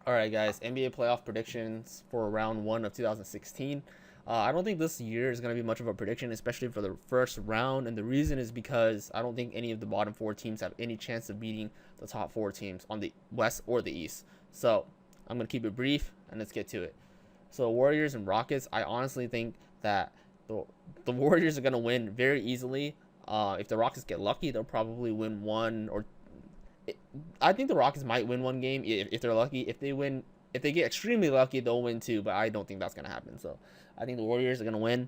All right, guys. NBA playoff predictions for round one of 2016. I don't think this year is going to be much of a prediction, especially for the first round. And the reason is because I don't think any of the bottom four teams have any chance of beating the top four teams on the West or the East. So I'm going to keep it brief and let's get to it. So, Warriors and Rockets, I honestly think that the, the Warriors are going to win very easily. If the Rockets get lucky, they'll probably win one or I think the Rockets might win one game if they're lucky. If they get extremely lucky, they'll win two. But I don't think that's gonna happen. So I think the Warriors are gonna win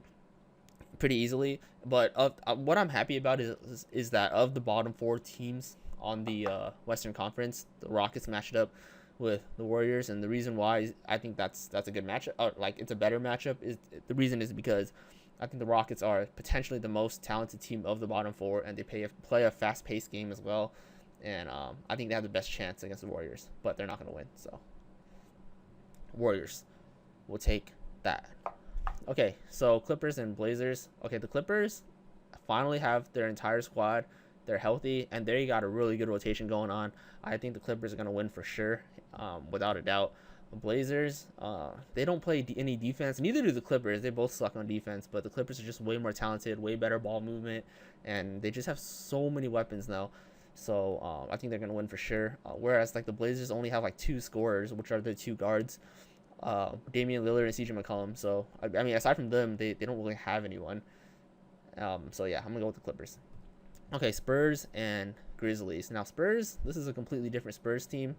pretty easily. But what I'm happy about is that of the bottom four teams on the Western Conference, the Rockets matched up with the Warriors, and the reason why is I think that's a good matchup. Like it's a better matchup. Is the reason is because I think the Rockets are potentially the most talented team of the bottom four, and they play a fast-paced game as well. And I think they have the best chance against the Warriors, but they're not going to win. So Warriors will take that. Okay, so Clippers and Blazers. Okay, the Clippers finally have their entire squad. They're healthy, and they got a really good rotation going on. I think the Clippers are going to win for sure, without a doubt. The Blazers, they don't play any defense. Neither do the Clippers. They both suck on defense, but the Clippers are just way more talented, way better ball movement, and they just have so many weapons now. So I think they're gonna win for sure. Whereas like the Blazers only have like two scorers, which are the two guards, Damian Lillard and CJ McCollum. So I mean, aside from them, they don't really have anyone. So yeah, I'm gonna go with the Clippers. Okay, Spurs and Grizzlies. Now Spurs, this is a completely different Spurs team.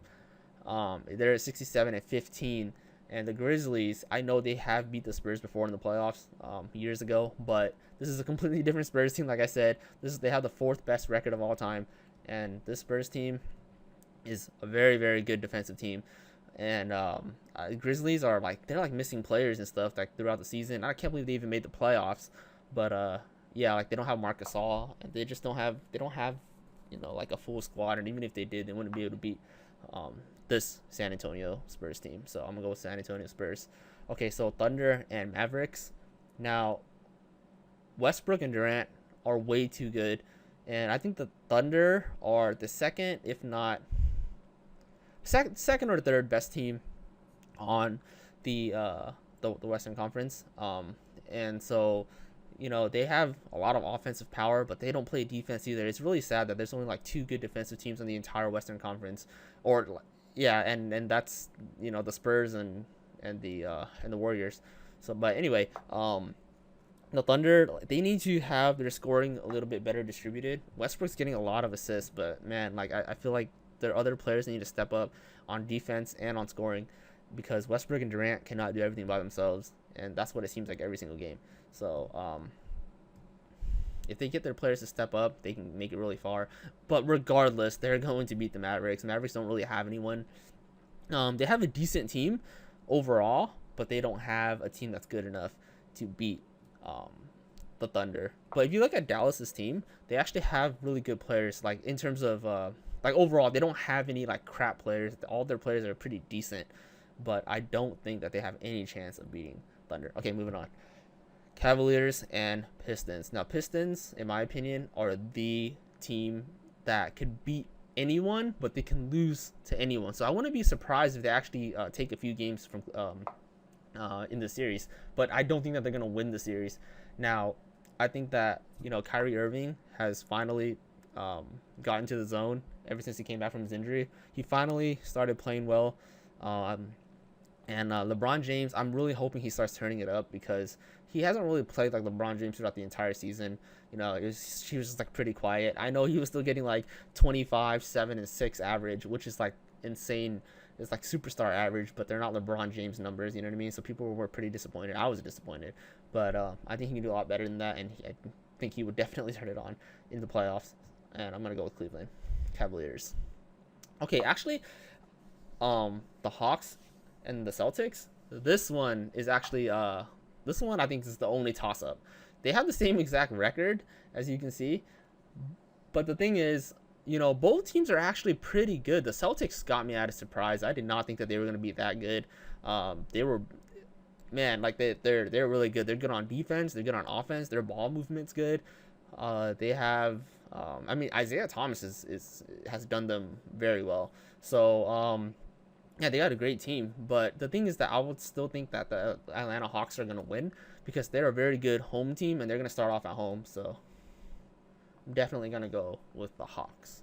They're at 67 and 15, and the Grizzlies, I know they have beat the Spurs before in the playoffs years ago, but this is a completely different Spurs team. Like I said, they have the fourth best record of all time. And this Spurs team is a very, very good defensive team. And Grizzlies are they're like missing players and stuff like throughout the season. I can't believe they even made the playoffs. But yeah, like they don't have Marc Gasol, and they don't have like a full squad. And even if they did, they wouldn't be able to beat this San Antonio Spurs team. So I'm gonna go with San Antonio Spurs. Okay, so Thunder and Mavericks. Now Westbrook and Durant are way too good. And I think the Thunder are the second, if not second or third best team on the Western Conference. And so they have a lot of offensive power, but they don't play defense either. It's really sad that there's only like two good defensive teams in the entire Western Conference, or yeah, and that's the Spurs and the Warriors. So, but anyway, the Thunder, they need to have their scoring a little bit better distributed. Westbrook's getting a lot of assists, but man, like I feel like there are other players that need to step up on defense and on scoring, because Westbrook and Durant cannot do everything by themselves, and that's what it seems like every single game. So if they get their players to step up, they can make it really far. But regardless, they're going to beat the Mavericks. Mavericks don't really have anyone. They have a decent team overall, but they don't have a team that's good enough to beat the Thunder. But if you look at Dallas's team, they actually have really good players. Like in terms of like overall, they don't have any like crap players. All their players are pretty decent, but I don't think that they have any chance of beating Thunder. Okay, moving on. Cavaliers and Pistons. Now Pistons, in my opinion, are the team that could beat anyone, but they can lose to anyone. So I wouldn't be surprised if they actually take a few games from in the series, but I don't think that they're gonna win the series. Now, I think that Kyrie Irving has finally gotten to the zone ever since he came back from his injury. He finally started playing well, and LeBron James, I'm really hoping he starts turning it up, because he hasn't really played like LeBron James throughout the entire season. He was just like pretty quiet. I know he was still getting like 25, 7, and 6 average, which is like insane. It's like superstar average, but they're not LeBron James numbers. You know what I mean? So people were pretty disappointed. I was disappointed, but I think he can do a lot better than that, and I think he would definitely turn it on in the playoffs. And I'm gonna go with Cleveland Cavaliers. Okay, actually, the Hawks and the Celtics. This one is actually this one I think is the only toss up. They have the same exact record, as you can see, but the thing is, both teams are actually pretty good. The Celtics got me at a surprise. I did not think that they were going to be that good. They were, man, like they're really good. They're good on defense. They're good on offense. Their ball movement's good. They have, I mean, Isaiah Thomas has done them very well. So Yeah, they got a great team, but the thing is that I would still think that the Atlanta Hawks are gonna win because they're a very good home team and they're gonna start off at home. So I'm definitely gonna go with the Hawks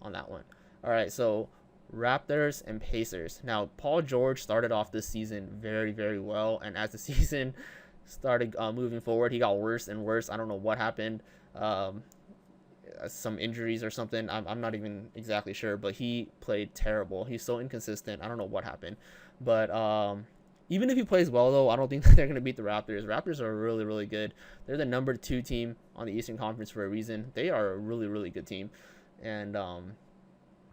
on that one. All right, so Raptors and Pacers. Now, Paul George started off this season very, very well, and as the season started moving forward, he got worse and worse. I don't know what happened, some injuries or something. I'm not even exactly sure, but he played terrible. He's so inconsistent. I don't know what happened, but even if he plays well, though, I don't think that they're going to beat the Raptors. Raptors are really, really good. They're the number 2 team on the Eastern Conference for a reason. They are a really, really good team, and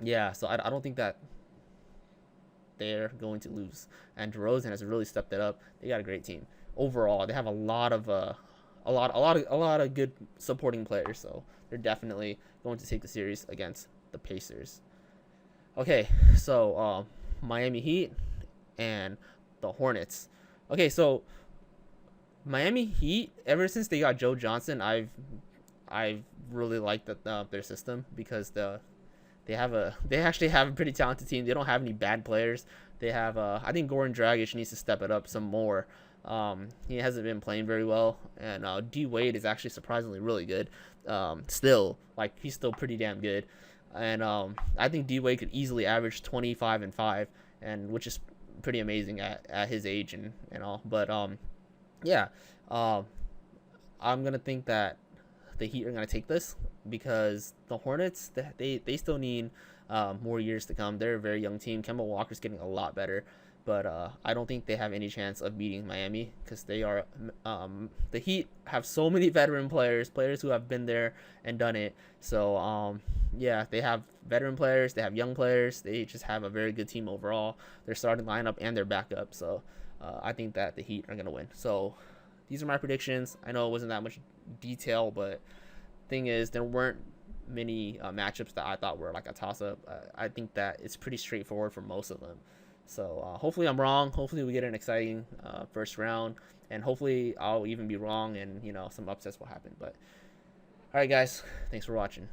yeah, so I don't think that they're going to lose. And DeRozan has really stepped it up. They got a great team overall. They have a lot of good supporting players, so they're definitely going to take the series against the Pacers. Okay, so Miami Heat and the Hornets. Okay, so Miami Heat, ever since they got Joe Johnson, I've really liked their system because they actually have a pretty talented team. They don't have any bad players. They have I think Goran Dragic needs to step it up some more. He hasn't been playing very well, and D Wade is actually surprisingly really good. Still, like, he's still pretty damn good, and I think D Wade could easily average 25 and 5, and which is pretty amazing at his age and all. But yeah, I'm gonna think that the Heat are gonna take this because the Hornets they still need more years to come. They're a very young team. Kemba Walker's getting a lot better, but I don't think they have any chance of beating Miami because they are the Heat have so many veteran players who have been there and done it. So yeah, they have veteran players, they have young players, they just have a very good team overall. Their starting lineup and their backup. So I think that the Heat are gonna win. So these are my predictions. I know it wasn't that much detail, but thing is, there weren't many matchups that I thought were like a toss-up. I think that it's pretty straightforward for most of them. So hopefully I'm wrong. Hopefully we get an exciting first round, and hopefully I'll even be wrong, and some upsets will happen. But all right, guys, thanks for watching.